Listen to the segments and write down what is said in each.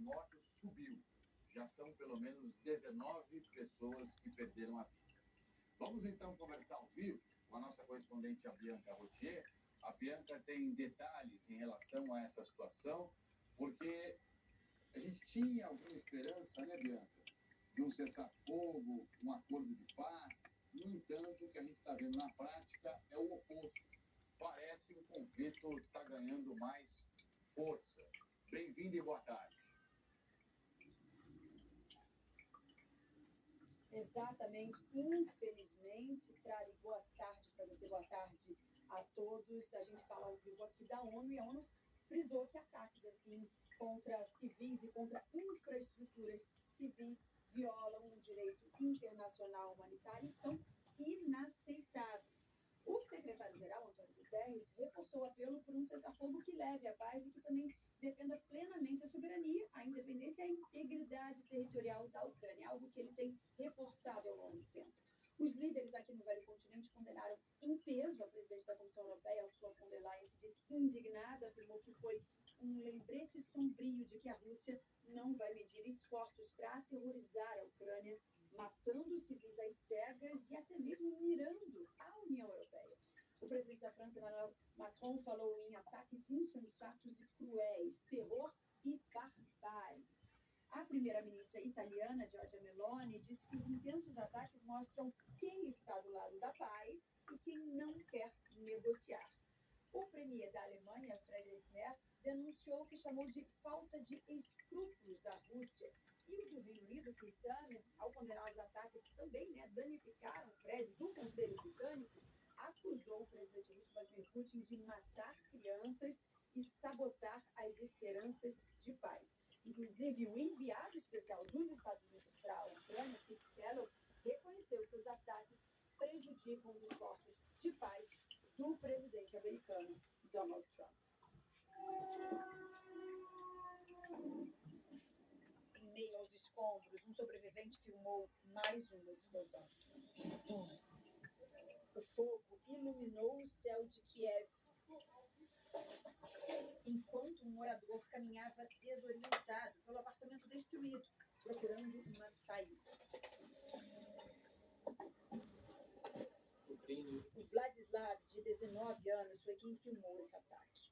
mortos subiu. Já são pelo menos 19 pessoas que perderam a vida. Vamos então conversar ao vivo com a nossa correspondente, a Bianca Rotier. A Bianca tem detalhes em relação a essa situação, porque a gente tinha alguma esperança, né, Bianca, de um cessar-fogo, um acordo de paz. No entanto, o que a gente está vendo na prática é o oposto. Parece que o conflito está ganhando mais força. Bem-vindo e boa tarde. Exatamente, infelizmente, Trari, boa tarde para você, boa tarde a todos. A gente fala ao vivo aqui da ONU e a ONU frisou que ataques assim contra civis e contra infraestruturas civis violam o direito internacional humanitário e são inaceitáveis. O secretário-geral, Antônio Guterres, reforçou o apelo por um cessar-fogo que leve à paz e que também defenda plenamente a soberania, a independência e a integridade territorial da Ucrânia, algo que ele tem reforçado ao longo do tempo. Os líderes aqui no Velho Continente condenaram em peso a presidente da Comissão Europeia, Ursula von der Leyen, se disse indignada, afirmou que foi um lembrete sombrio de que a Rússia não vai medir esforços para aterrorizar a Ucrânia, matando civis às cegas e até mesmo mirando a União Europeia. O presidente da França, Emmanuel Macron, falou em ataques insensatos e cruéis, terror e barbárie. A primeira-ministra italiana, Giorgia Meloni, disse que os intensos ataques mostram quem está do lado da paz e quem não quer negociar. O premier da Alemanha, Friedrich Merz, denunciou o que chamou de falta de escrúpulos da Rússia. E o do Reino Unido, Keir Starmer, ao condenar os ataques que também danificaram o prédio do Conselho Britânico, acusou o presidente russo Vladimir Putin de matar crianças e sabotar as esperanças de paz. Inclusive, o enviado especial dos Estados Unidos para a Ucrânia, Keith Kellogg, reconheceu que os ataques prejudicam os esforços de paz do presidente americano Donald Trump. Em meio aos escombros, um sobrevivente filmou mais uma explosão. O fogo iluminou o céu de Kiev, enquanto um morador caminhava desorientado pelo apartamento destruído, procurando uma saída. O Vladislav, de 19 anos, foi quem filmou esse ataque.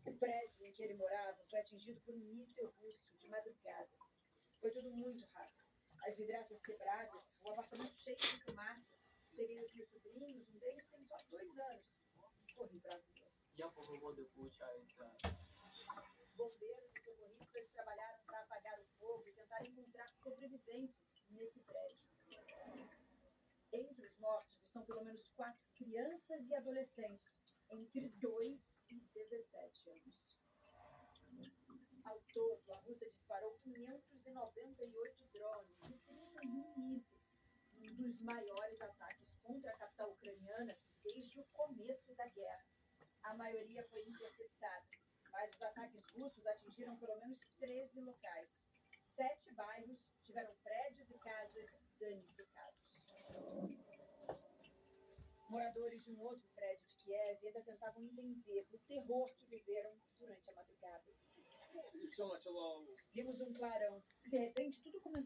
O prédio em que ele morava foi atingido por um míssil russo de madrugada. Foi tudo muito rápido. As vidraças quebradas, o apartamento cheio de fumaça. Peguei os meus sobrinhos, um deles tem só 2 anos. Corri para a rua. Bombeiros e socorristas trabalharam para apagar o fogo e tentar encontrar sobreviventes nesse prédio. Entre os mortos estão pelo menos 4 crianças e adolescentes, entre 2 e 17 anos. Ao todo, a Rússia disparou 598 drones e 31 mísseis, um dos maiores ataques contra a capital ucraniana desde o começo da guerra. A maioria foi interceptada, mas os ataques russos atingiram pelo menos 13 locais. 7 bairros tiveram prédios e casas danificados. Moradores de um outro prédio de Kiev ainda tentavam entender o terror que viveram durante a madrugada. Vimos um clarão. De repente, tudo começou